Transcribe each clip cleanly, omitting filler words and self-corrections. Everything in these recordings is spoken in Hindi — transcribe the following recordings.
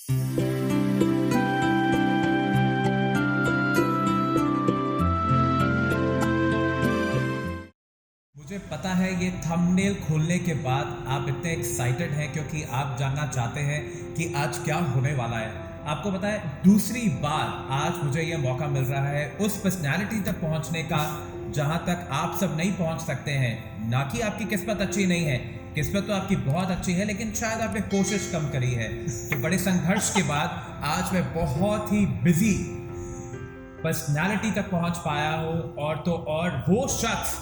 मुझे पता है ये थंबनेल खोलने के बाद आप इतने एक्साइटेड हैं क्योंकि आप जानना चाहते हैं कि आज क्या होने वाला है। आपको पता है दूसरी बार आज मुझे ये मौका मिल रहा है उस पर्सनैलिटी तक पहुंचने का जहां तक आप सब नहीं पहुंच सकते हैं। ना कि आपकी किस्मत अच्छी नहीं है, किस्मत तो आपकी बहुत अच्छी है, लेकिन शायद आपने कोशिश कम करी है। तो बड़े संघर्ष के बाद आज मैं बहुत ही बिजी पर्सनैलिटी तक पहुंच पाया हूं, और तो और वो शख्स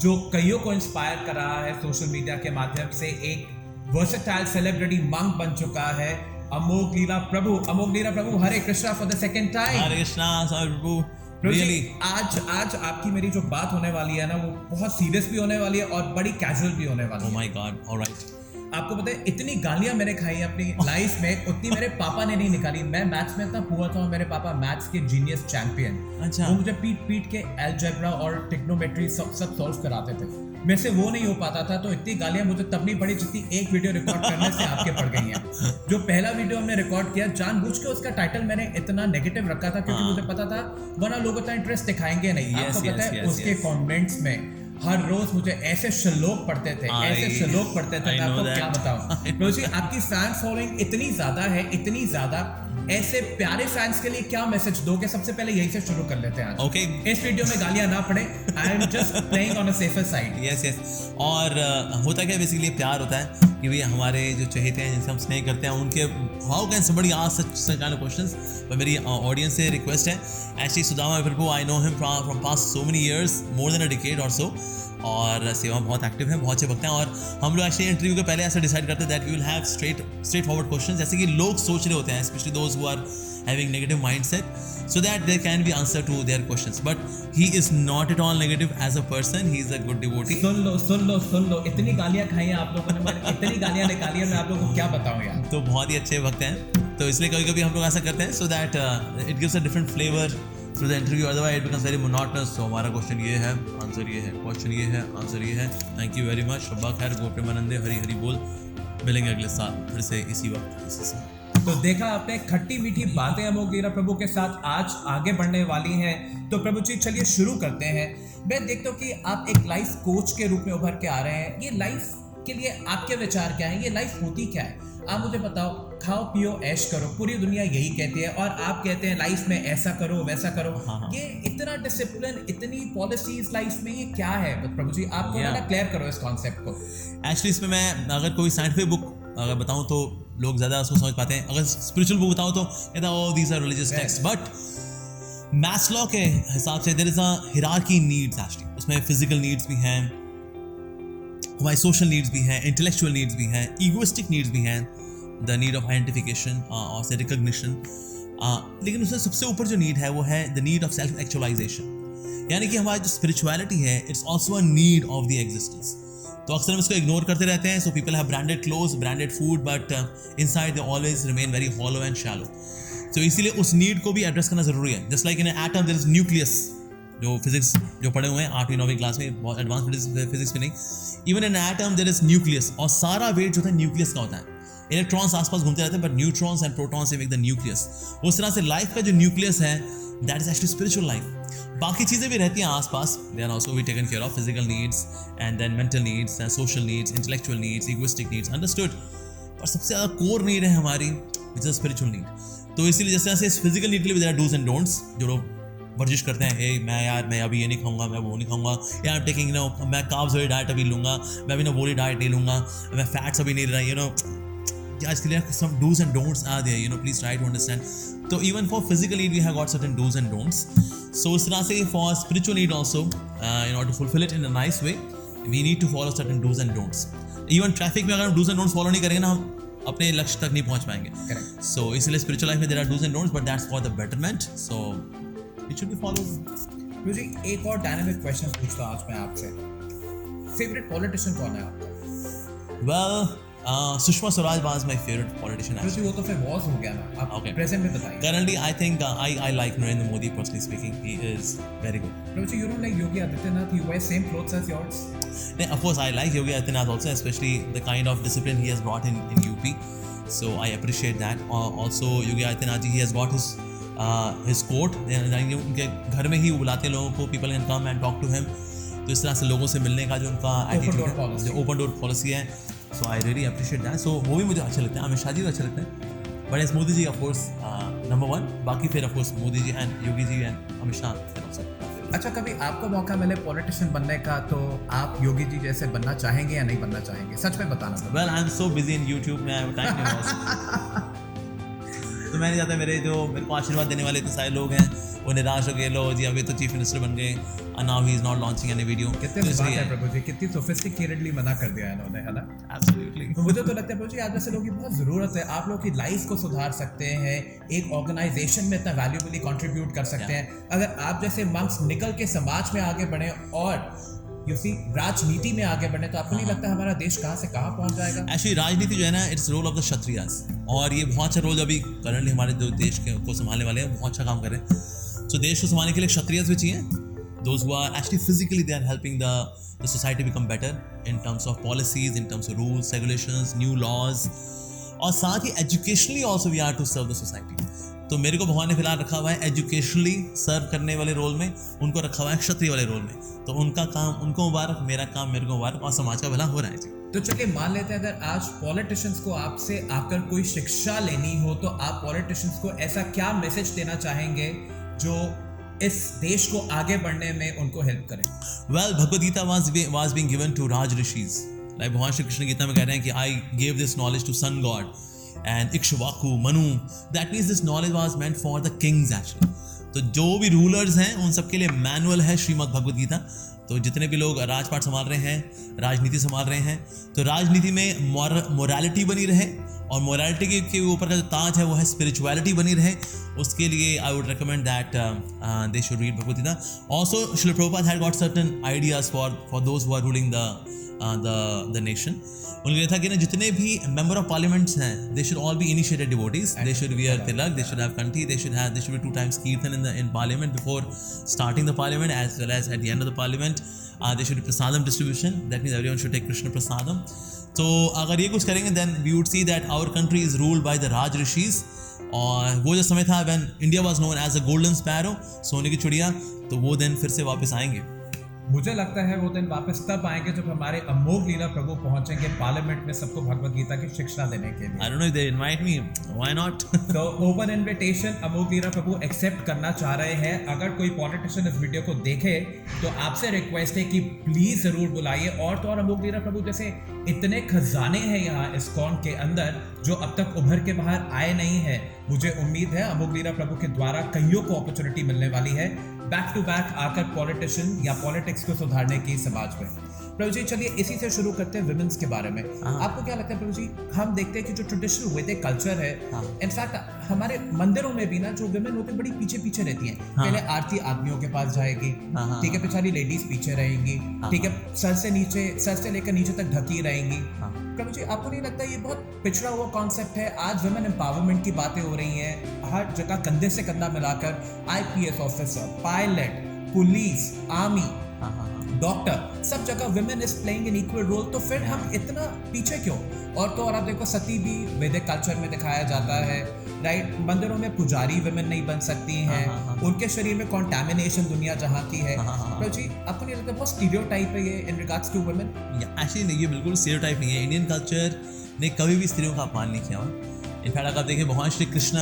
जो कईयों को इंस्पायर कर रहा है सोशल मीडिया के माध्यम से, एक वर्सेटाइल सेलिब्रिटी मंक बन चुका है, Amogh Leela Prabhu. Amogh Leela Prabhu, Hare Krishna for the second time. Hare Krishna Prabhu. Really? आज आपकी मेरी जो बात होने वाली है ना, वो बहुत सीरियस भी होने वाली है और बड़ी कैजुअल भी होने वाली है। Oh my God, all right. आपको पता है इतनी गालियां मैंने खाई अपनी लाइफ में, उतनी मेरे पापा ने नहीं निकाली। मैं मैथ्स में इतना हुआ था, मेरे पापा मैथ्स के जीनियस चैंपियन। अच्छा। वो मुझे पीट के अलजेब्रा और ट्रिग्नोमेट्री सब सॉल्व कराते थे। मेरे से वो नहीं हो पाता था, तो इतनी गालियां मुझे तब नहीं पड़ी जितनी एक वीडियो रिकॉर्ड करने से आपके पड़ गई हैं। जो पहला वीडियो हमने रिकॉर्ड किया, जानबूझ के उसका टाइटल मैंने इतना नेगेटिव रखा था क्योंकि मुझे पता था वरना लोग उतना इंटरेस्ट दिखाएंगे नहीं। आपको पता है उसके कमेंट्स में हर रोज मुझे ऐसे श्लोक पढ़ते थे, ऐसे श्लोक पढ़ते थे, मैं आपको क्या बताऊं। रोजी, आपकी फैन फॉलोइंग इतनी ज्यादा है, इतनी ज्यादा, ऐसे प्यारे फैंस के लिए क्या मैसेज दोगे? सबसे पहले यही से शुरू कर लेते हैं आज। Okay. इस वीडियो में गालियां ना पड़े, I am just playing on a safer side. Yes और होता क्या बेसिकली प्यार होता है कि भाई हमारे जो चहेते हैं, जिनसे हम स्नेह करते हैं, उनके how can somebody ask such kind of questions. पर मेरी ऑडियंस से रिक्वेस्ट है, actually Sudama Prabhu, I know him from past so many years, more than a decade और सो, और सेवा बहुत एक्टिव है, बहुत अच्छे वक्त हैं। और हम लोग एक्चुअली इंटरव्यू के पहले ऐसा डिसाइड करते हैं that we will have straightforward questions, जैसे कि लोग सोच रहे होते हैं, specially those who are having negative mindset, so that there can be answer to their questions, but he is not at all negative as a person, he is a good devotee. सुन लो, इतनी गालियां खाई हैं आप लोगों ने, मैंने इतनी गालियां निकाली है, मैं आप लोगों को क्या बताऊं यार। तो बहुत ही अच्छे वक्त हैं, तो इसलिए कभी कभी हम लोग ऐसा करते हैं so that it gives a different flavor through the interview, otherwise it becomes very monotonous. So हमारा क्वेश्चन ये है, आंसर ये है, क्वेश्चन ये है, आंसर ये है। Thank you very much. शब्बा खैर, गोप्रेमानंदे, हरी हरी बोल। मिलेंगे अगले साल फिर से इसी वक्त, इसी समय। तो देखा आपने, खट्टी मीठी बातें अमोघ लीला प्रभु के साथ आज आगे बढ़ने वाली हैं। तो प्रभु जी चलिए शुरू करते हैं। मैं देखता हूँ कि आप एक लाइफ कोच के रूप में उभर के आ रहे हैं। ये लाइफ के लिए आपके विचार क्या है? ये लाइफ होती क्या है? आप मुझे बताओ। खाओ पियो ऐश करो, पूरी दुनिया यही कहती है, और आप कहते हैं लाइफ में ऐसा करो वैसा करो। ये इतना डिसिप्लिन, इतनी पॉलिसीज लाइफ में, ये क्या है प्रभु जी? आपको ना क्लियर करो इस कॉन्सेप्ट को। एक्चुअली इसमें मैं अगर कोई साइंटिफिक बुक अगर बताऊं तो लोग ज़्यादा उसको समझ पाते हैं, अगर स्पिरिचुअल बुक बताऊं तो कहता है these are religious text, but Maslow के हिसाब से there is a hierarchy needs. Actually उसमें फिजिकल नीड्स भी हैं, हमारी सोशल नीड्स भी हैं, इंटेलेक्चुअल नीड्स भी हैं, ईगोइस्टिक नीड्स भी हैं, द नीड ऑफ आइडेंटिफिकेशन और से रिकॉग्निशन, लेकिन उससे सबसे ऊपर जो नीड है वो है the need of self actualization. यानी कि हमारी जो स्पिरिचुअलिटी है, it's also a need of the existence. तो अक्सर हम इसको इग्नोर करते रहते हैं। So people have branded clothes, branded food, but inside they always remain very hollow and shallow. तो इसीलिए उस नीड को भी एड्रेस करना जरूरी है। Just like in atom there is nucleus, जो फिजिक्स जो पढ़े हुए हैं 8वीं 9वीं क्लास में, बहुत एडवांस फिजिक्स में नहीं, even in atom there is nucleus, और सारा वेट जो होता है न्यूक्लियस का होता है। इलेक्ट्रॉन्स आसपास घूमते रहते हैं, बट न्यूट्रॉन्स एंड प्रोटॉन्स से मेक द न्यूक्लियस। उस तरह से लाइफ का जो न्यूक्लियस है, that is actually spiritual life. बाकी चीज़ें भी रहती हैं आसपास, they are also be taken care of, physical needs and then mental needs and social needs, intellectual needs, egoistic needs, understood. और सबसे ज़्यादा कोर नीड है हमारी, विच इज स्पिरिचुअल नीड। तो इसीलिए जैसे इस फिजिकल नीड के लिए there are dos and don'ts, जो लोग वर्जिश करते हैं, मैं अभी ये नहीं खाऊंगा, मैं वो नहीं खाऊंगा, या आई एम टेकिंग मैं कार्ब्स वाली डाइट अभी लूँगा, मैं अभी वो वाली डाइट नहीं लूँगा, मैं फैट्स अभी नहीं रहा, आज के लिए some do's and don'ts are there, please try to understand. So even for physical need we have got certain do's and don'ts. So इस तरह से for spiritual need also, in order to fulfill it in a nice way, we need to follow certain do's and don'ts. Even traffic में अगर हम do's and don'ts follow नहीं करेंगे ना, हम अपने लक्ष्य तक नहीं पहुंच पाएंगे. Correct. So इसलिए spiritual life में there are do's and don'ts, but that's for the betterment. So it should be followed. मुझे एक और डायनामिक क्वेश्चन पूछता हूँ आज मैं आपसे। फेवरेट पॉलिटिशियन कौन है आपका? Well, Sushma Swaraj was my favorite politician. actually वो तो फिर वॉज हो गया ना, आप Okay. प्रेजेंट में बताइए। Currently, I think I like Narendra Modi personally speaking. He is very good. Prabhu you don't like Yogi Adityanath? He wears same clothes as yours? Then, of course, I like Yogi Adityanath also, especially the kind of discipline he has brought in UP. So I appreciate that. Also Yogi Adityanath ji, he has got his court. उनके घर में ही वो बुलाते हैं लोगों को, people can come and talk to him. तो इस तरह से लोगों से मिलने का जो उनका एटीट्यूड है, जो ओपन डोर पॉलिसी है, सो आई रियली अप्रिशिएट दैट. सो वो भी मुझे अच्छा लगता है, अमित शाह जी भी अच्छा लगता है, but as Modi ji of course number 1. बाकी फिर of course Modi ji and Yogi ji and Amit Shah. अच्छा, कभी आपको मौका मिले पॉलिटिशियन बनने का तो आप योगी जी जैसे बनना चाहेंगे या नहीं बनना चाहेंगे? सच में बताना. Well I am so busy in YouTube में, आई टाइम नहीं. तो मैं नहीं चाहता मेरे को आशीर्वाद देने वाले इतने सारे लोग हैं वो निराश हो गए, लो जी अभी तो चीफ मिनिस्टर बन गए, and now he is not launching any video. कितने बात है प्रभु जी, कितनी सोफिस्टिकेटेडली मना कर दिया इन्होंने, है ना? Absolutely. मुझे तो लगता है प्रभु जी आज जैसे लोगों की बहुत ज़रूरत है. आप लोग की लाइफ को सुधार सकते हैं, एक ऑर्गेनाइजेशन में इतना वैल्यूबली कंट्रीब्यूट कर सकते हैं. अगर आप जैसे मंक्स निकल के समाज में आगे बढ़े और यू सी राजनीति में आगे बढ़े, तो आपको नहीं लगता हमारा देश कहाँ से कहाँ पहुँच जाएगा? Actually राजनीति जो है ना, it's role of the Kshatriyas, और ये बहुत अच्छा रोल अभी करंटली हमारे जो देश को संभालने वाले हैं बहुत अच्छा काम कर रहे हैं. So देश को संभालने के लिए क्षत्रियास भी चाहिए. Those who are actually physically they are helping the society become better in terms of policies, in terms of rules, regulations, new laws, और साथ ही educationally also we are to serve the society. तो मेरे को भगवान ने फिलहाल रखा हुआ है एजुकेशनली सर्व करने वाले रोल में, उनको रखा हुआ है क्षत्रिय वाले रोल में. तो उनका काम उनको मुबारक, मेरा काम मेरे को मुबारक, और समाज का भला हो रहा है जी. तो चलिए मान लेते हैं अगर आज पॉलिटिशियंस को आपसे आकर कोई शिक्षा लेनी हो तो आप पॉलिटिशियंस को ऐसा क्या मैसेज देना चाहेंगे जो इस देश को आगे बढ़ने में उनको हेल्प करें? Well, Bhagavad Gita was being given to Raj Rishis. Like भगवान श्री कृष्ण गीता में कह रहे हैं कि I gave this knowledge to sun god and Ikshvaku, Manu. That means this knowledge was meant for the kings actually. तो जो भी रूलर्स हैं उन सबके लिए मैनुअल है श्रीमद् भगवद गीता. तो जितने भी लोग राजपाट संभाल रहे हैं, राजनीति संभाल रहे हैं, तो राजनीति में मोरालिटी बनी रहे, और मोरालिटी के ऊपर का जो ताज है वो है स्पिरिचुअलिटी बनी रहे. उसके लिए I would recommend that they should read Bhagavad Gita. Also Srila Prabhupada had got certain ideas for those who are ruling the nation. उन्होंने कहा था कि ना जितने भी मेंबर ऑफ पार्लियामेंट्स हैं they should all be initiated devotees, they should wear Tilak, they should have कंठी, दे शुड बी 2 times कीर्तन in parliament before starting the parliament as well as at the end of the parliament. There should be prasadam distribution, that means everyone should take Krishna prasadam. तो अगर ये कुछ करेंगे then we would see that our country is ruled by the Raj Rishis. और वो जो समय था when India was known as a golden sparrow, सोने की चिड़िया, तो वो दिन फिर से वापस आएंगे. मुझे लगता है वो दिन वापस तब आएंगे जब हमारे अमोघ लीला प्रभु पहुंचेंगे पार्लियामेंट में सबको भगवद गीता की शिक्षा देने के लिए. I don't know if they invite me, why not? तो ओपन इनविटेशन अमोघ लीला प्रभु एक्सेप्ट करना चाह रहे हैं. अगर कोई पॉलिटिशियन इस वीडियो को देखे तो आपसे रिक्वेस्ट है कि प्लीज जरूर बुलाइए. और तो और अमोघ लीला प्रभु जैसे इतने खजाने हैं यहाँ इस्कॉन के अंदर जो अब तक उभर के बाहर आए नहीं है. मुझे उम्मीद है अमोघ लीला प्रभु के द्वारा कईयों को अपॉर्चुनिटी मिलने वाली है बैक टू बैक आकर पॉलिटिशियन या पॉलिटिक्स को सुधारने की समाज में. प्रभु जी चलिए इसी से शुरू करते हैं विमेंस के बारे में. आपको क्या लगता है प्रभु जी, हम देखते हैं कि जो ट्रेडिशनल वैदिक कल्चर है, इनफैक्ट हमारे मंदिरों में भी ना जो विमेन होती है बड़ी पीछे पीछे रहती हैं. पहले आरती आदमियों के पास जाएगी, ठीक है, बेचारी लेडीज पीछे रहेंगी, ठीक है, सर से लेकर नीचे तक ढकी रहेंगी. प्रभु जी आपको नहीं लगता ये बहुत पिछड़ा हुआ कॉन्सेप्ट है? आज वुमेन एम्पावरमेंट की बातें हो रही हैं, हर जगह कंधे से कंधा मिलाकर IPS officer, pilot, police, army, doctor, सब जगह women is playing an equal role. तो फिर हम इतना पीछे क्यों? और तो और आप देखो सती भी वैदिक कल्चर में दिखाया जाता है, राइट? मंदिरों में पुजारी विमेन नहीं बन सकती हैं, उनके शरीर में कॉन्टैमिनेशन दुनिया जहाँ की है. तो जी आपको नहीं लगता बहुत स्टीरियोटाइप है ये in regards to women? Actually नहीं, ये बिल्कुल स्टीरियोटाइप नहीं है. इंडियन कल्चर ने कभी भी स्त्रियों का अपमान नहीं किया. इनफैक्ट अगर आप देखें भगवान Shri Krishna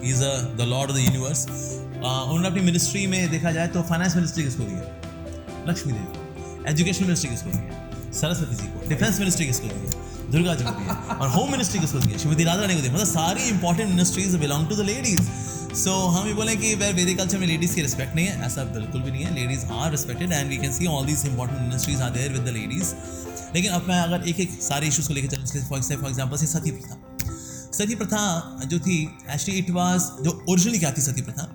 is the Lord of the universe. उन्होंने अपनी मिनिस्ट्री में देखा जाए तो फाइनेंस मिनिस्ट्री किसको दी है? लक्ष्मी देवी. एजुकेशन मिनिस्ट्री किसको दी है? सरस्वती जी को. डिफेंस मिनिस्ट्री किसको दी है? दुर्गा जी को दी है. और होम मिनिस्ट्री किसको दी है? श्रीमती राधा रानी को दी है. मतलब सारी important ministries belong to the ladies. So हम ये बोलें कि वैदिक कल्चर में लेडीज की रिस्पेक्ट नहीं है, ऐसा बिल्कुल भी नहीं है. Ladies are respected and we can see all these important ministries are there with the ladies. लेकिन अब मैं अगर एक एक सारे इश्यूज को लेकर चलूँ, फॉर एग्जाम्पल से सती प्रथा. सती प्रथा जो थी एक्चुअली इट वाज, जो ओरिजिनली क्या थी सती प्रथा,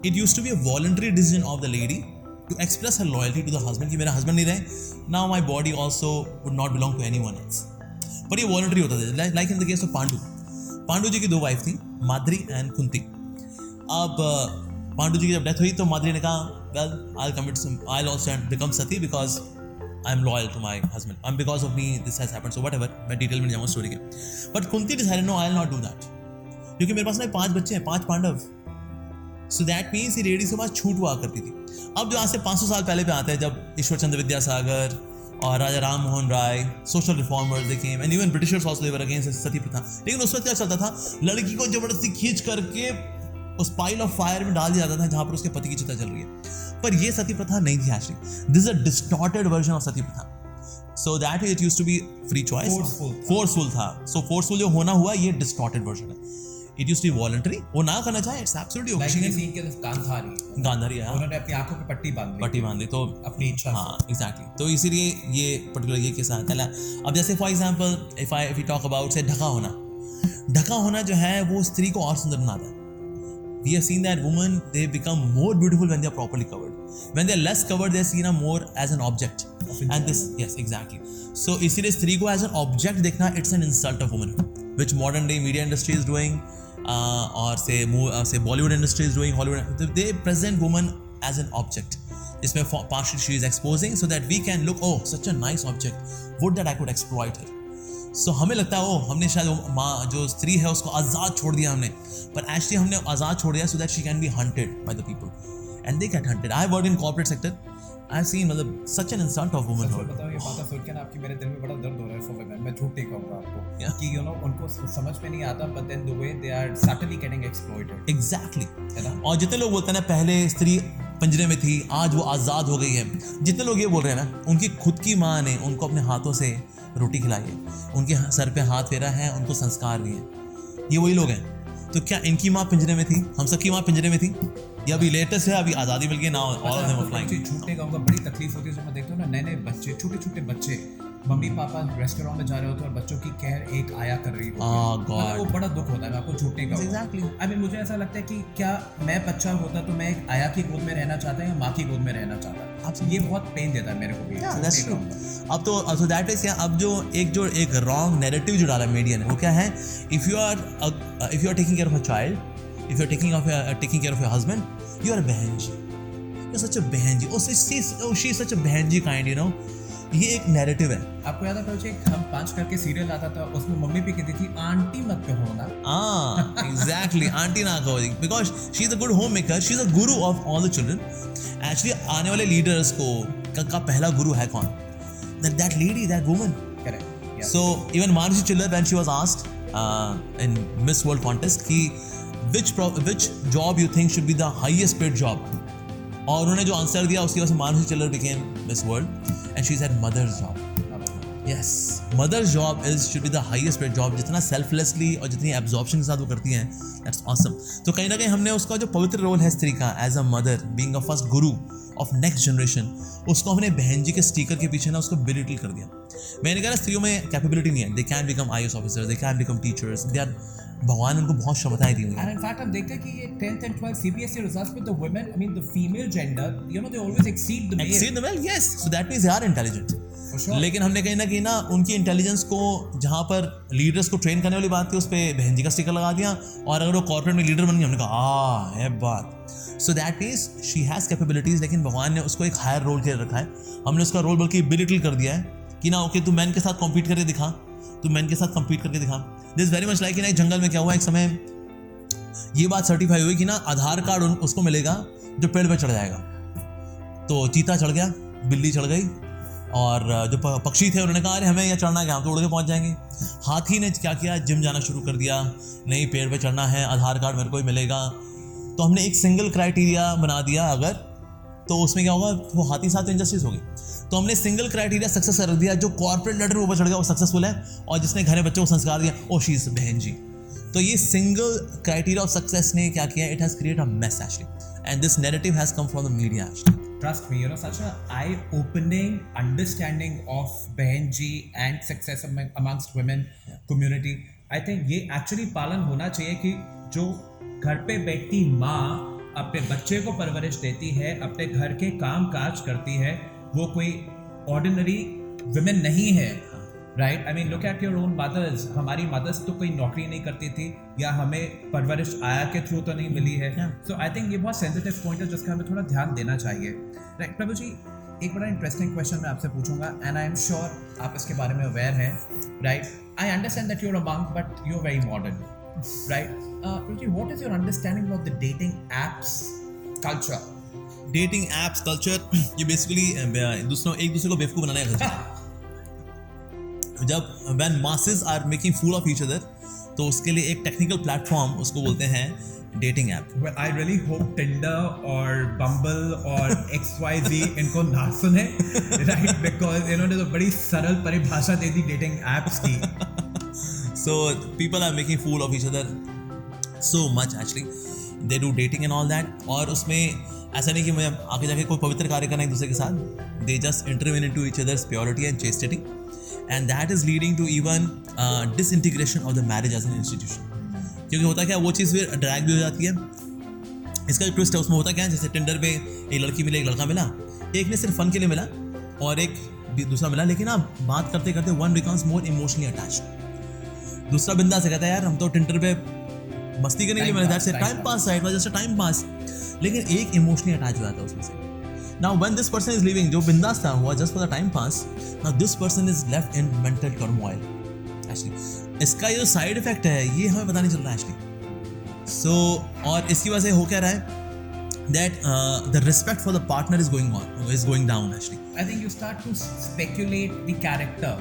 it used to be a voluntary decision of the lady to express her loyalty to the husband कि मेरा हस्बैंड नहीं रहे, now my body also would not belong to anyone else. पर ये वॉलंटरी होता था. Like in the case of Pandu ji की 2 वाइफ थी, माद्री एंड कुंती. अब पांडु जी की जब डेथ हुई तो माद्री ने कहा well I will also become sati because I am loyal to my husband and because of me this has happened, so whatever, मैं डिटेल में नहीं जाऊंगा स्टोरी के. But Kunti decided no, I will not do that, क्योंकि मेरे पास ना 5 बच्चे हैं, 5 पांडव. सो दैट मीन्स ये लेडीज के पास छूट हुआ करती थी. अब जो आज से 500 साल पहले पे आते हैं, जब ईश्वर चंद्र विद्यासागर और Raja Ram Mohan Roy, social reformers they came, and even britishers also they were against sati प्रथा. लेकिन उस वक्त क्या चलता था, लड़की को जबरदस्ती खींच करके उस पाइल ऑफ फायर में डाल दिया जाता था जहां पर उसके पति की चिता जल रही है. पर ये सती प्रथा नहीं थी actually. This is a distorted version of sati प्रथा. So that it used to be free choice, forceful था. सो फोर्सफुल जो होना हुआ, ये डिस्टॉर्टेड वर्जन है. It used to be voluntary. वो ना करना चाहे, it's absolutely okay. Like scene के गांधारी है, उन्होंने अपनी आंखों पे पट्टी बांध दी तो अपनी इच्छा. हाँ एग्जैक्टली. तो इसीलिए ये पर्टिकुलर ये केस आता है. अब जैसे for example if you talk about से ढका होना जो है वो स्त्री को और सुंदर बनाता है. We have seen that women, they become more beautiful when they are properly covered. When they are less covered, they are seen more as an object. And this, yes, exactly. So इसीलिए स्त्री को as an object देखना, it's an insult of womanhood, which modern day media industry is doing, or say Bollywood industry is doing, Hollywood. They present woman as an object. इसमें partially she is exposing so that we can look, oh, such a nice object. Would that I could exploit her. सो हमें लगता है हमने शायद माँ जो स्त्री है उसको आज़ाद छोड़ दिया हमने, पर एक्चुअली हमने आज़ाद छोड़ दिया so that she can be hunted by the people and they get hunted. I work in corporate sector, I have seen मतलब such an insult of womanhood. बताओ ये बात सोच के ना आपकी मेरे दिल में बड़ा दर्द हो रहा है फॉर वुमेन. मैं झूठ नहीं कहूंगा आपको कि यू नो उनको समझ में नहीं आता, but then the way they are subtly getting exploited. Exactly, है ना. और जितने लोग बोलते हैं ना पहले स्त्री पंजरे में थी, आज वो आज़ाद हो गई है, जितने लोग ये बोल रहे हैं ना, उनकी खुद की माँ ने उनको अपने हाथों से रोटी खिलाई है, उनके सर पे हाथ फेरा है, उनको संस्कार दिए. ये वही लोग हैं. तो क्या इनकी माँ पिंजरे में थी, हम सबकी माँ पिंजरे में थी, या अभी लेटेस्ट है, अभी आज़ादी मिल गई ना, all of them are flying. झूठ नहीं कहूंगा, बड़ी तकलीफ होती है जब मैं देखता हूँ ना नए बच्चे, छोटे बच्चे मम्मी पापा रेस्टोरेंट में जा रहे होते हैं और बच्चों की केयर एक आया कर रही होती है. मतलब वो बड़ा दुख होता है. मैं आपको झूठ नहीं कहूंगा. Exactly. आई मीन मुझे ऐसा लगता है कि क्या मैं बच्चा होता तो मैं एक आया की गोद में रहना चाहता या माँ की गोद में रहना चाहता. ये बहुत पेन देता है मेरे को भी. अब तो दैट इज क्या, अब जो एक रॉन्ग नैरेटिव जो डाला मीडिया ने, वो क्या है, if you are taking care of a child, if you are taking care of your husband, you are a behen ji, you are such a behen ji, she is such a behen ji kind, you know. ये एक नैरेटिव है. आपको याद है हम 5 करके सीरियल आता था, उसमें मम्मी भी कहती थी आंटी मत कहो ना. हाँ एग्जैक्टली, आंटी ना कहो, because she is a good home maker, she is a guru of all the children. Actually आने वाले लीडर्स का पहला गुरु है कौन? That lady, that woman. Correct. So even Manushi Chhillar when she was asked in Miss World contest कि which job you think should be the highest paid job, और उन्होंने जो आंसर दिया उसकी वजह से मानुषी चिल्लर became Miss World and she said mother's job. Yes, mother's job should be the highest paid job. जितना selflessly और जितनी absorption के साथ वो करती हैं, that's awesome. तो कहीं ना कहीं हमने उसका जो पवित्र रोल है स्त्री का as a mother, being a first guru of next generation, उसको हमने बहन जी के स्टिकर के पीछे ना उसको belittle कर दिया. मैंने कहा ना स्त्रियों में कैपेबिलिटी नहीं है. They can become IAS officers, they can become teachers. They are भगवान उनको बहुत क्षमताएं दी हुई हैं. And in fact हम देखते हैं कि ये 10th and 12th CBSE results with the women, I mean the female gender, you know, they always exceed the male. Exceed the male, yes. So that means they are intelligent. For sure. लेकिन हमने कहीं ना उनकी इंटेलिजेंस को, जहाँ पर लीडर्स को ट्रेन करने वाली बात थी, उस पर बहन जी का स्टिकर लगा दिया, और अगर वो कॉर्पोरेट में लीडर बन गई, हमने कहा है बात. सो that means she has capabilities, लेकिन भगवान ने उसको एक हायर रोल के रखा है. हमने उसका रोल बल्कि बिलिटल कर दिया है कि ना ओके तू मैन के साथ कॉम्पीट करके दिखा, तू मैन के साथ कम्पीट करके दिखा. This very much like in एक जंगल में क्या हुआ, एक समय ये बात सर्टिफाई हुई कि ना आधार कार्ड उसको मिलेगा जो पेड़ पे चढ़ जाएगा. तो चीता चढ़ गया, बिल्ली चढ़ गई, और जो पक्षी थे उन्होंने कहा अरे हमें यहाँ चढ़ना क्या, हम तो उड़ के पहुँच जाएंगे. हाथी ने क्या किया, जिम जाना शुरू कर दिया, नहीं पेड़ पे चढ़ना है, आधार कार्ड मेरे को ही मिलेगा. तो हमने एक सिंगल क्राइटेरिया बना दिया, अगर तो उसमें क्या होगा, वो हाथी साथ इंजस्टिस होगी. तो हमने सिंगल क्राइटेरिया सक्सेस कर दिया, जो कॉर्पोरेट लेटर ऊपर चढ़ गया वो सक्सेसफुल है, और जिसने घर में बच्चों को संस्कार दिया ओ शी इज बहन जी. तो ये सिंगल क्राइटेरिया ऑफ सक्सेस ने क्या किया, it has created a mess actually, and this narrative has come from the media actually. Trust me, you know, such an eye-opening understanding of बहनजी and success amongst women community. I think ये actually पालन होना चाहिए कि जो घर पे बैठती माँ अपने बच्चे को परवरिश देती है, अपने घर के काम काज करती है, वो कोई ordinary women नहीं है. Right, I mean look at your own mothers. हमारी मदर्स तो कोई नौकरी नहीं करती थी, या हमें परवरिश आया के थ्रू तो नहीं मिली है. सो आई थिंक ये बहुत सेंसिटिव पॉइंट है जिसका हमें थोड़ा ध्यान देना चाहिए. राइट प्रभु जी, एक बड़ा इंटरेस्टिंग क्वेश्चन मैं आपसे पूछूंगा एंड आई एम श्योर आप इसके बारे में अवेयर हैं, right? I understand that you are a monk but you are very modern, right? Ruchi, what is your understanding about the dating apps culture? Dating apps culture ये बेसिकली एक दूसरे को बेवकूफ बनाने का कल्चर है। जब when masses are making fool of each other तो उसके लिए एक टेक्निकल प्लेटफॉर्म उसको बोलते हैं dating app. Well, I really hope Tinder और Bumble और XYZ इनको ना सुने, right? Because इन्होंने तो बड़ी सरल परिभाषा दे दी डेटिंग एप्स की। So people are making fool of each other so much actually. They do dating and all that. और उसमें ऐसा नहीं कि मैं आगे जाके कोई पवित्र कार्य करना एक दूसरे के साथ। They just intervene into each other's purity and chastity, and that is leading to even disintegration of the marriage as an institution. क्योंकि होता क्या, वो चीज़ फिर ड्रैग भी हो जाती है। इसका जो ट्विस्ट है उसमें होता क्या है, जैसे टिंडर पे एक लड़की मिले एक लड़का मिला, एक ने सिर्फ फन के लिए मिला और एक दूसरा मिला, लेकिन आप बात करते करते one becomes more emotionally attached. दूसरा बिंदा से कहता है यार हम तो टिंडर पे मस्ती करने के लिए मिले, that's a time pass, it was just a time pass, लेकिन एक इमोशनली अटैच हो जाता है उसमें से। Now when this person is living, जो बिंदास था हुआ just for the time pass, now this person is left in mental turmoil actually. इसका ये जो साइड इफेक्ट है ये हमें पता नहीं चल रहा है एक्चुअली। सो और इसकी वजह से हो क्या रहा है, that the respect for the partner is going down actually. I think you start to speculate the character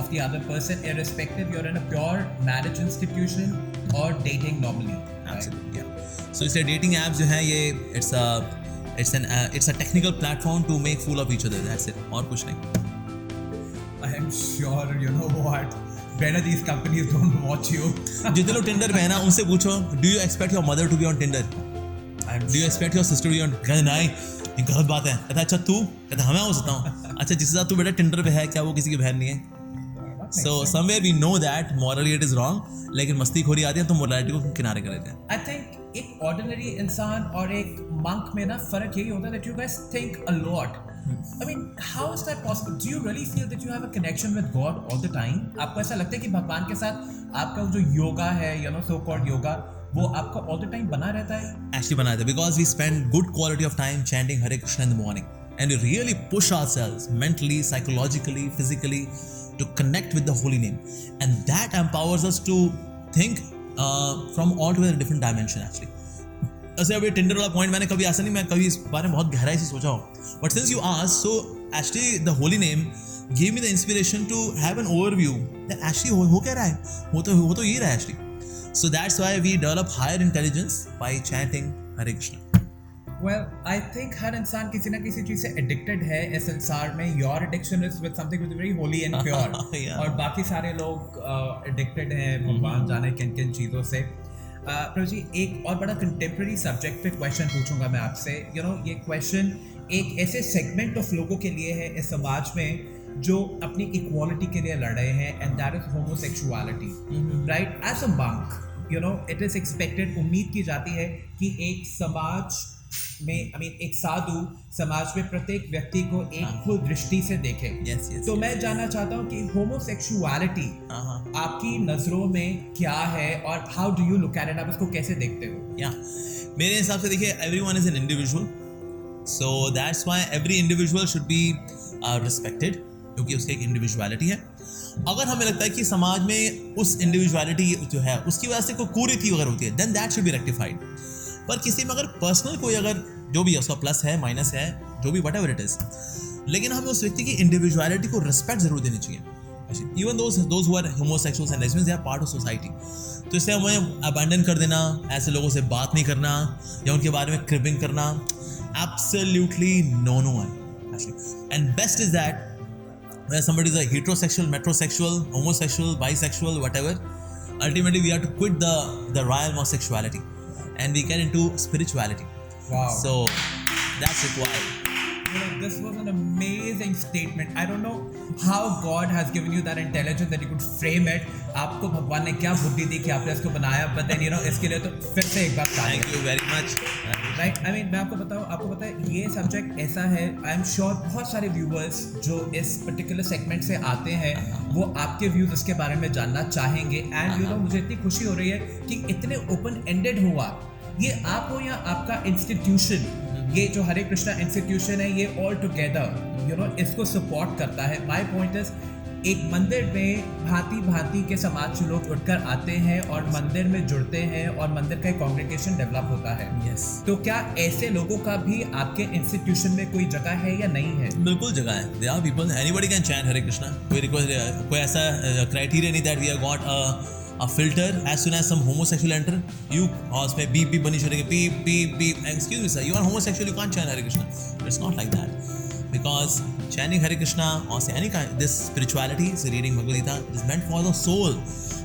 of the other person, irrespective you're in a pure marriage institution or dating normally. Absolutely, yeah. So इसलिए dating apps जो है ये it's a technical platform to make fool of each other. That's it. और कुछ नहीं. I am sure you know what. Better these companies don't watch you. जितने लोग Tinder पे है ना उनसे पूछो, do you expect your mother to be on Tinder? Do you expect your sister to be on? कहते नहीं, ये गलत बात है। कहता अच्छा तू, कहता हाँ मैं हो सकता हूँ। अच्छा जिसके साथ तू बेटा Tinder पे है क्या वो किसी की बहन नहीं है? So somewhere we know that morally it is wrong, लेकिन मस्ती खोरी आती है तो मोरालिटी को किनारे कर देते हैं। I think एक ऑर्डिनरी इंसान और एक मंक में ना फर्क यही होता है that you guys think a lot. I mean, how is that possible? Do you really feel that you have a connection with God all the time? आपको ऐसा लगता है कि भगवान के साथ आपका जो योगा है, you know, so called yoga, वो आपका all the time बना रहता है? Actually बना रहता है, because we spend good quality of time chanting Hare Krishna in the morning, and we really push ourselves mentally, psychologically, physically to connect with the holy name, and that empowers us to think from altogether different dimension actually. ऐसे अभी टिंडर वाला पॉइंट मैंने कभी ऐसा नहीं, मैं कभी इस बारे में बहुत गहराई से सोचा हूँ, but since you asked, so actually the holy name give me the inspiration to have an overview that actually हो क्या रहा है, हो तो ये रहा है actually. So that's why we develop higher intelligence by chanting Hare Krishna. Well, I think हर इंसान किसी ना किसी चीज से एडिक्टेड है इस संसार में। Your addiction is with something which is very holy and pure. Yeah. और बाकी सारे लोग एडिक्टेड हैं भगवान जाने किन किन चीज़ों से। प्रभु जी, एक और बड़ा कंटेम्प्रेरी सब्जेक्ट पे क्वेश्चन पूछूंगा मैं आपसे। यू नो, ये क्वेश्चन एक ऐसे सेगमेंट ऑफ लोगों के लिए है इस समाज में जो अपनी इक्वालिटी के लिए लड़ रहे हैं, and that is homosexuality, right? As a monk, you know, it is expected, उम्मीद की जाती है कि एक समाज में, एक साधु समाज में प्रत्येक व्यक्ति को एक खुद दृष्टि से देखे। तो मैं जानना चाहता हूँ कि होमोसेक्सुअलिटी आपकी नजरों में क्या है और how do you look at it, आप उसको कैसे देखते हो? मेरे हिसाब से देखिए, everyone is an individual, so that's why every individual should be respected, क्योंकि उसकी एक इंडिविजुअलिटी है। अगर हमें लगता है कि समाज में उस इंडिविजुअलिटी जो है उसकी वजह से कोई कुरीति अगर होती है, then that should be rectified. पर किसी में अगर पर्सनल कोई अगर जो भी है उसका प्लस है माइनस है जो भी व्हाटएवर इट इज, लेकिन हमें उस व्यक्ति की इंडिविजुअलिटी को रिस्पेक्ट जरूर देनी चाहिए। Even those who are homosexuals and lesbians, they are part of society. तो इससे हमें अबैंडन कर देना, ऐसे लोगों से बात नहीं करना या उनके बारे में क्रिपिंग करना, absolutely no actually. And best is that whether somebody is a heterosexual, metrosexual, homosexual, bisexual, whatever, ultimately we have to quit the realm of sexuality and we get into spirituality. Wow. So that's required. You know, this was an amazing statement. I don't know how God has given you that intelligence that you could frame it. आपको भगवान ने क्या बुद्धि दी कि आपने इसको बनाया, but then you know, इसके लिए तो फिर से एक बार Thank you very much. Right? I mean, मैं आपको पता है ये सब्जेक्ट ऐसा है, आई एम श्योर बहुत सारे व्यूअर्स जो इस पर्टिकुलर सेगमेंट से आते हैं वो आपके व्यूज इसके बारे में जानना चाहेंगे। एंड यू नो, मुझे इतनी खुशी हो रही है कि इतने ओपन एंडेड हुआ, ये आप हो या आपका इंस्टीट्यूशन, ये जो हरे कृष्णा इंस्टीट्यूशन है ये ऑल टुगेदर इसको सपोर्ट करता है. माय पॉइंट इज एक मंदिर में भांति भांति के समाज से लोग उठकर आते हैं और मंदिर में जुड़ते हैं और मंदिर का एक कांग्रेगेशन डेवलप होता है. Yes. तो क्या ऐसे लोगों का भी आपके इंस्टीट्यूशन में कोई जगह है या नहीं है? बिल्कुल जगह है. There are people, anybody can chant Hare Krishna. कोई ऐसा criteria नहीं that we have got a filter as soon as some homosexual enter. You और उसमें beep beep बनी चलेगी, beep beep beep. Excuse me sir, you are homosexual, you can't chant Hare Krishna. It's not like that. Because chanting Hare Krishna or say any kind, this spirituality, say reading Bhagavad Gita, is meant for the soul.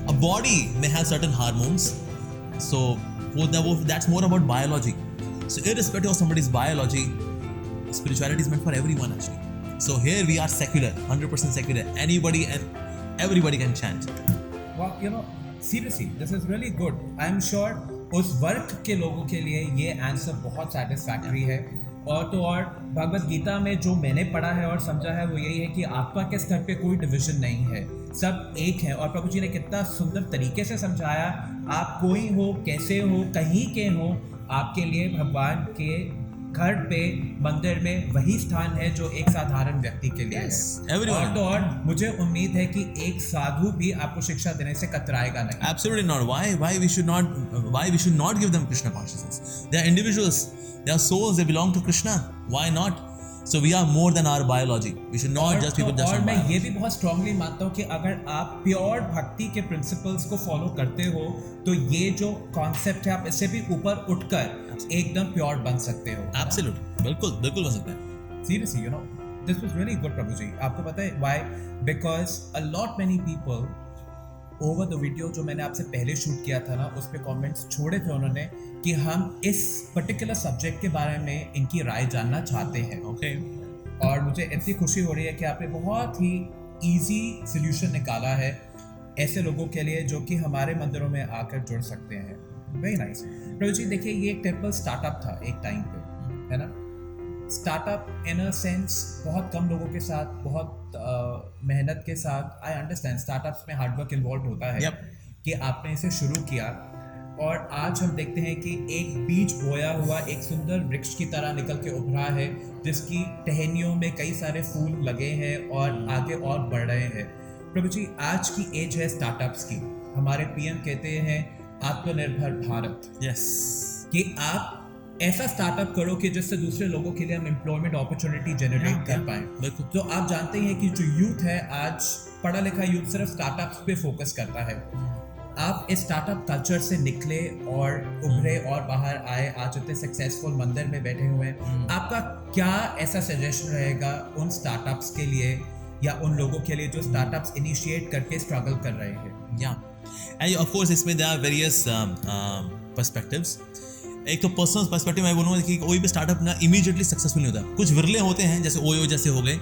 A body may have certain hormones, so that's more about biology. So irrespective of somebody's biology, spirituality is meant for everyone actually. So here we are secular, 100% secular. Anybody and everybody can chant. Well, seriously, this is really good. I'm sure उस वर्ग के लोगों के लिए ये आंसर बहुत सेटिस्फैक्टरी है. और तो और भगवत गीता में जो मैंने पढ़ा है और समझा है वो यही है कि आत्मा के स्तर पे कोई डिवीजन नहीं है, सब एक है. और प्रभु जी ने कितना सुंदर तरीके से समझाया, आप कोई हो, कैसे हो, कहीं के हो, आपके लिए भगवान के घर पे मंदिर में वही स्थान है जो एक साधारण व्यक्ति के लिए Yes, है. everyone. और तो और मुझे उम्मीद है कि एक साधु भी आपको शिक्षा देने से कतराएगा नहीं. Absolutely not. Why we should not give them Krishna consciousness? They are individuals. They are souls. They belong to Krishna. Why not? So we are more than our biology. We should not just people just और on मैं biology. ये भी बहुत स्ट्रांगली मानता हूँ कि अगर आप प्योर भक्ति के प्रिंसिपल्स को फॉलो करते हो तो ये जो कॉन्सेप्ट है आप इससे भी ऊपर उठकर एकदम प्योर बन सकते हो. Absolutely. बिल्कुल बन सकता है. Seriously, this was really good, प्रभु जी. आपको पता है why? Because a lot many people over the video जो मैंने आपसे पहले शूट किया था ना, उस पर कमेंट्स छोड़े थे उन्होंने कि हम इस पर्टिकुलर सब्जेक्ट के बारे में इनकी राय जानना चाहते हैं. Okay. और मुझे इतनी खुशी हो रही है कि आपने बहुत ही इजी सोल्यूशन निकाला है ऐसे लोगों के लिए जो कि हमारे मंदिरों में आकर जुड़ सकते हैं. Very nice. प्रभु जी देखिए, ये एक टेम्पल स्टार्टअप था एक टाइम पे, है ना. स्टार्टअप इन अ सेंस बहुत कम लोगों के साथ, बहुत मेहनत के साथ. आई अंडरस्टैंड स्टार्टअप्स में हार्डवर्क इन्वॉल्व होता है. Yep. कि आपने इसे शुरू किया और आज हम देखते हैं कि एक बीज बोया हुआ एक सुंदर वृक्ष की तरह निकल के उभरा है जिसकी टहनियों में कई सारे फूल लगे हैं और आगे और बढ़ रहे हैं. प्रभु जी, आज की एज है स्टार्टअप्स की. हमारे पीएम कहते हैं आत्मनिर्भर भारत. Yes. कि आप ऐसा स्टार्टअप करो कि जिससे दूसरे लोगों के लिए हम एम्प्लॉयमेंट अपॉर्चुनिटी जनरेट कर पाएं. बिल्कुल. तो आप जानते हैं कि जो यूथ है आज, पढ़ा लिखा यूथ सिर्फ स्टार्टअप्स पे फोकस करता है. आप इस स्टार्टअप कल्चर से निकले और उभरे और बाहर आए, आज इतने सक्सेसफुल मंदिर में बैठे हुए हैं. आपका क्या ऐसा सजेशन रहेगा उन स्टार्टअप्स के लिए या उन लोगों के लिए जो स्टार्टअप्स इनिशिएट करके स्ट्रगल कर रहे हैं? Yeah. And of course इसमें there are various perspectives. एक तो पर्सनल पर्सपेक्टिव मैं बोलूँगा कि कोई भी स्टार्टअप ना इमीडिएटली सक्सेसफुल नहीं होता. कुछ विरले होते हैं जैसे ओयो जैसे हो गए,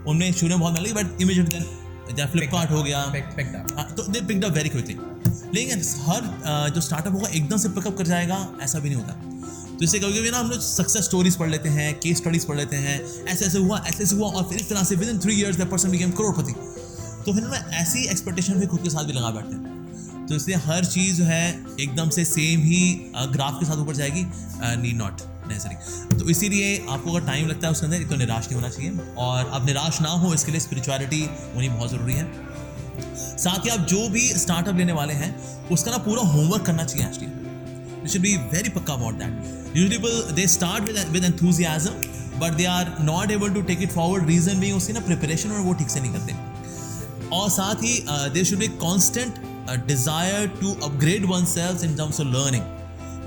उनमें शुरू में बहुत मिल बट इमीडिएटली जैसे फ्लिपकार्ट हो गया तो they picked up very quickly. लेकिन हर जो स्टार्टअप होगा एकदम से पिकअप कर जाएगा ऐसा भी नहीं होता. तो इससे कभी कभी ना हम लोग सक्सेस स्टोरीज पढ़ लेते हैं, केस स्टडीज पढ़ लेते हैं, ऐसे ऐसे हुआ और फिर इस तरह से within 3 years that person became करोड़पति. तो फिर ना ऐसी एक्सपेक्टेशन भी खुद के साथ भी लगा बैठते हैं. तो इसलिए हर चीज़ जो है एकदम से सेम ही ग्राफ के साथ ऊपर जाएगी, नीड नॉट नेसेसरी. तो इसीलिए आपको अगर टाइम लगता है उसके अंदर तो निराश नहीं होना चाहिए. और आप निराश ना हो इसके लिए स्पिरिचुअलिटी होनी बहुत ज़रूरी है. साथ ही आप जो भी स्टार्टअप लेने वाले हैं उसका ना पूरा होमवर्क करना चाहिए. Actually you should be very पक्का about that. Usually people they start with enthusiasm but they are not able to take it forward. Reason भी उसकी ना प्रिपरेशन और वो ठीक से नहीं करते. और साथ ही there should be constant desire to upgrade oneself in terms of learning.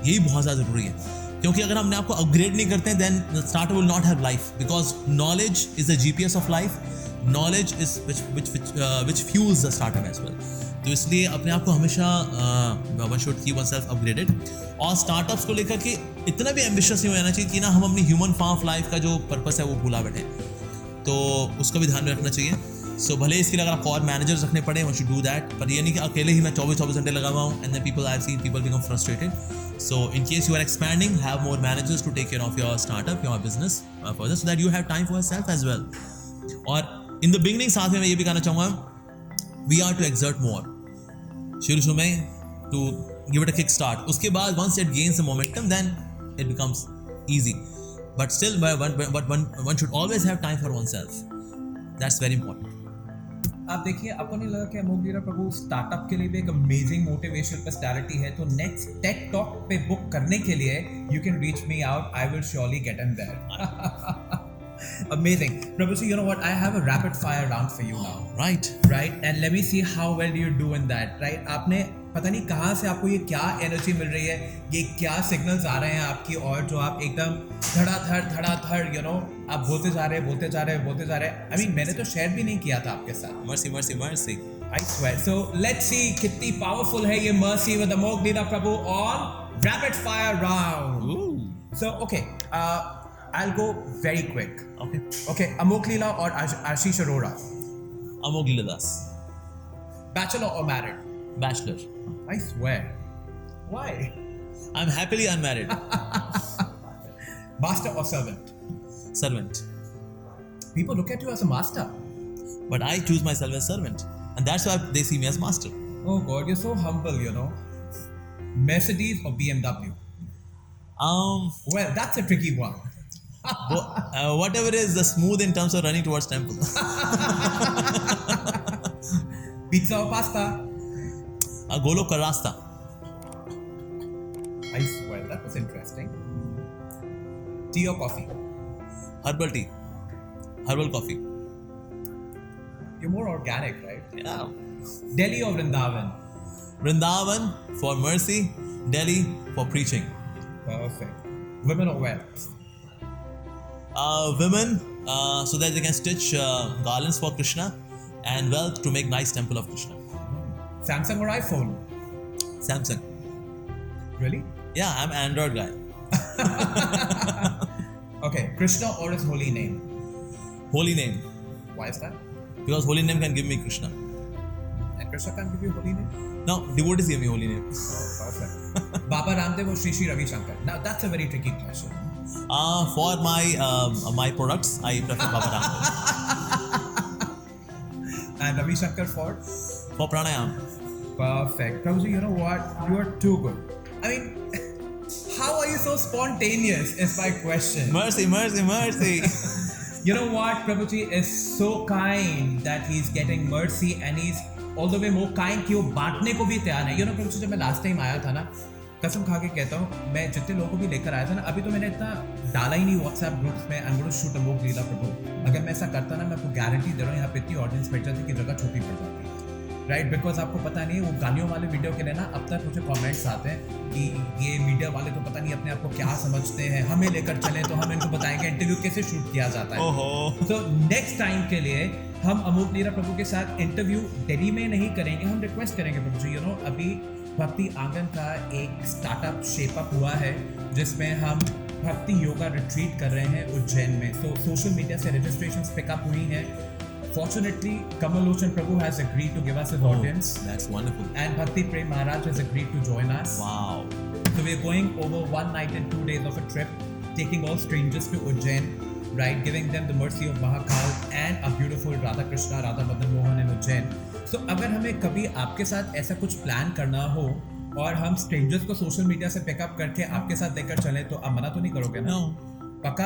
यही बहुत ज़्यादा ज़रूरी है क्योंकि अगर हमने आपको अपग्रेड नहीं करते हैं then startup will not have life. Because knowledge is the GPS of life. Knowledge is which fuels the startup as well. तो इसलिए अपने आप को हमेशा one should keep oneself upgraded. और स्टार्टअप्स को लेकर के इतना भी एम्बिशियस नहीं हो जाना चाहिए कि ना हम अपनी ह्यूमन फॉर्म ऑफ लाइफ का जो पर्पस है वो भूला बैठे. तो उसका भी ध्यान में रखना चाहिए. सो भले इसके लिए अगर आपको और मैनेजर्स रखने पड़े वन शुड डू दैट. पर ये नहीं कि अकेले ही मैं 24 घंटे लगा हुआ हूँ. And then people I have seen people become frustrated. So in case you are expanding have more managers to take care of your startup, your business further, so that you have time for yourself as well. और इन द बिगिनिंग साथ में मैं ये भी कहना चाहूँगा we are to exert more. शुरू में to give it a kick start. उसके बाद once it gains the momentum then it becomes easy. but still one should always have time for oneself. That's very important. आप देखिए, आपको नहीं लगा कि अमोघ लीला प्रभु स्टार्टअप के लिए भी एक अमेजिंग मोटिवेशनल पर्सनालिटी है? तो नेक्स्ट टेक टॉक पे बुक करने के लिए you can reach me out, I will surely get in their. Amazing. Prabhuji, you know what? I have a rapid fire round for you now. Right. Right? And let me see how well you do in that. Right? आपने पता नहीं कहाँ से आपको ये क्या एनर्जी मिल रही है, ये क्या सिग्नल्स आ रहे हैं आपकी, और जो आप एकदम धड़ाधड़ यू नो आप बोलते जा रहे हैं. I mean, मैंने तो शेयर भी नहीं किया था आपके साथ. Mercy. I swear. So let's see कितनी पावरफुल है ये mercy with Amogh Leela Prabhu on rapid fire round. Ooh. So okay, I'll go very quick. Okay. अमोघ लीला और आशीष Arora. Amogh Leela Das. Bachelor or married? Bachelor. I swear. Why? I'm happily unmarried. Master or servant? Servant. People look at you as a master. But I choose myself as servant. And that's why they see me as master. Oh God, you're so humble, you know. Mercedes or BMW? Well, that's a tricky one. Whatever is the smooth in terms of running towards temple. Pizza or pasta? Golok ka rasta. I swear, that was interesting. Tea or coffee? Herbal tea. Herbal coffee. You're more organic, right? Yeah. Delhi or Vrindavan? Vrindavan for mercy. Delhi for preaching. Perfect. Women or wealth? Women so that they can stitch garlands for Krishna, and wealth to make nice temple of Krishna. Samsung or iPhone? Samsung. Really? Yeah, I'm an Android guy. Okay, Krishna or his holy name? Holy name. Why is that? Because holy name can give me Krishna. And Krishna can't give you holy name? No, devotees give me holy name. Perfect. Baba Ramdev or Sri Sri Ravi Shankar? Now that's a very tricky question. For my products, I prefer Baba Ramdev. And Ravi Shankar for? For pranayam. Perfect. Prabhuji, you know what? You are too good. I mean, how are you so spontaneous is my question. Mercy. You know what? Prabhuji is so kind that he's getting mercy and he's all the way more kind कि वो बांटने को भी तैयार है. You know प्रभु, जब मैं लास्ट टाइम आया था ना, कसम खा के कहता हूँ, मैं जितने लोगों को भी लेकर आया था ना, अभी तो मैंने इतना डाला ही नहीं व्हाट्सएप ग्रुप्स में. I am going to shoot Amogh Leela Prabhu. अगर मैं ऐसा करता ना, मैं आपको गारंटी दे रहा हूँ यहाँ पे इतनी ऑडियंस बैठ जाती कि जगह छोटी पड़ जाती. राइट? बिकॉज आपको पता नहीं, वो गालियों वाले वीडियो के लिए ना अब तक मुझे कमेंट्स आते हैं कि ये मीडिया वाले तो पता नहीं अपने आप को क्या समझते हैं, हमें लेकर चले तो हम इनको बताएंगे इंटरव्यू कैसे शूट किया जाता है. ओहो. तो नेक्स्ट टाइम के लिए हम अमोघ लीला प्रभु के साथ इंटरव्यू दिल्ली में नहीं करेंगे, हम रिक्वेस्ट करेंगे प्रभु जी. यू नो, अभी भक्ति आंगन का एक स्टार्टअप शेपअप हुआ है जिसमें हम भक्ति योगा रिट्रीट कर रहे हैं उज्जैन में. तो सोशल मीडिया से रजिस्ट्रेशंस पिकअप हुई हैं. Fortunately, Kamal Lochan Prabhu has agreed to give us his audience. That's wonderful. And Bhakti Prem Maharaj has agreed to join us. Wow. So we're going over 1 night and 2 days of a trip, taking all strangers to Ujjain, right? Giving them the mercy of Mahakal and a beautiful Radha Krishna, Radha Madan Mohan in Ujjain. So अगर हमें कभी आपके साथ ऐसा कुछ प्लान करना हो और हम स्ट्रेंजर्स को सोशल मीडिया से पिकअप करके आपके साथ लेकर चलें, तो आप मना तो नहीं करोगे ना? No. पक्का?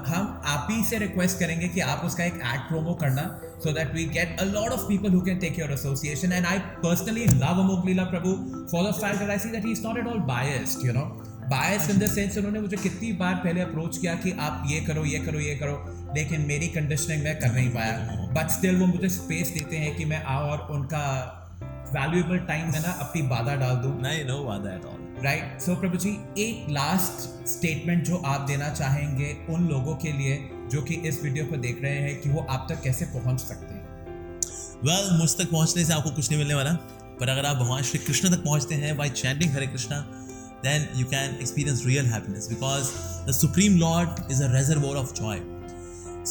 हम आप ही से रिक्वेस्ट करेंगे कि आप उसका एक एड प्रोमो करना, so that we get a lot of people who can take your association. And I personally love Amogh Leela Prabhu for the fact that I see that he's not at all biased, you know. Biased in the sense, उन्होंने मुझे कितनी बार पहले अप्रोच किया कि आप ये करो, लेकिन मेरी कंडीशनिंग मैं कर नहीं पाया. बट स्टिल वो मुझे स्पेस देते हैं कि मैं आऊँ और उनका वैल्यूएबल टाइम में ना अपनी बाधा डाल दूँ. नहीं, no bother at all. Right. So Prabhu ji, एक लास्ट स्टेटमेंट जो आप देना चाहेंगे उन लोगों के लिए जो कि इस वीडियो को देख रहे हैं कि वो आप तक कैसे पहुंच सकते हैं? Well, मुझ तक पहुंचने से आपको कुछ नहीं मिलने वाला, पर अगर आप भगवान श्री कृष्ण तक पहुंचते हैं by chanting Hare Krishna, then you can experience real happiness because the Supreme Lord is a reservoir of joy.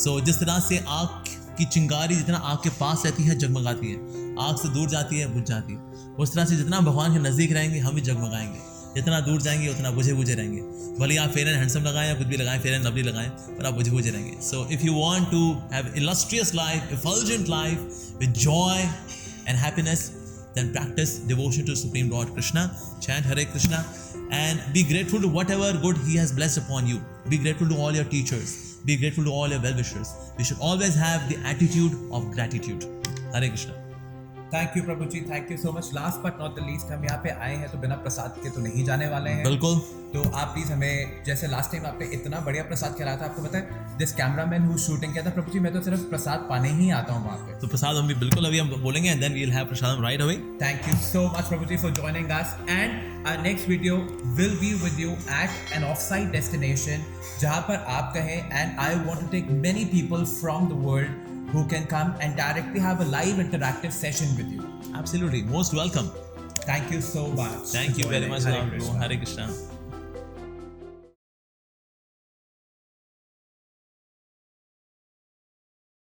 So जिस तरह से आग की चिंगारी जितना आग के पास रहती है जगमगाती है, आग से दूर जाती है बुझ जाती है, उस तरह से जितना भगवान के नज़दीक रहेंगे हम भी जगमगाएंगे, जितना दूर जाएंगे उतना बुझे रहेंगे. भले आप फेयर एंड हैंडसम लगाएं या कुछ भी लगाएं, फेयर एंड लवली लगाएं, पर आप बुझे रहेंगे. So if you want to have illustrious life, effulgent life with joy and happiness, then practice devotion to Supreme Lord Krishna, chant Hare Krishna, and be grateful to whatever good He has blessed upon you. Be grateful to all your teachers. Be grateful to all your well-wishers. We should always have the attitude of gratitude. Hare Krishna. Thank you Prabhu ji, thank you so much. Last but not the least, हम यहाँ पे आए हैं तो बिना प्रसाद के तो नहीं जाने वाले हैं। बिल्कुल। तो आप प्लीज हमें, जैसे लास्ट टाइम आपने इतना बढ़िया प्रसाद खिलाया था, आपको पता है दिस कैमरामैन हु शूटिंग किया था, प्रभु जी मैं तो सिर्फ प्रसाद पाने ही आता हूँ वहाँ पे। तो प्रसाद हम भी बिल्कुल अभी हम बोलेंगे, and then we'll have Prasad right away. Thank you so much Prabhu ji for joining us, and our next video will be with you at an off-site destination जहाँ पर आप कहें, and I want to take many people from the world who can come and directly have a live interactive session with you. Absolutely, most welcome. Thank you so much. Thank you very much, Hare Ram. Krishna. Hare Krishna.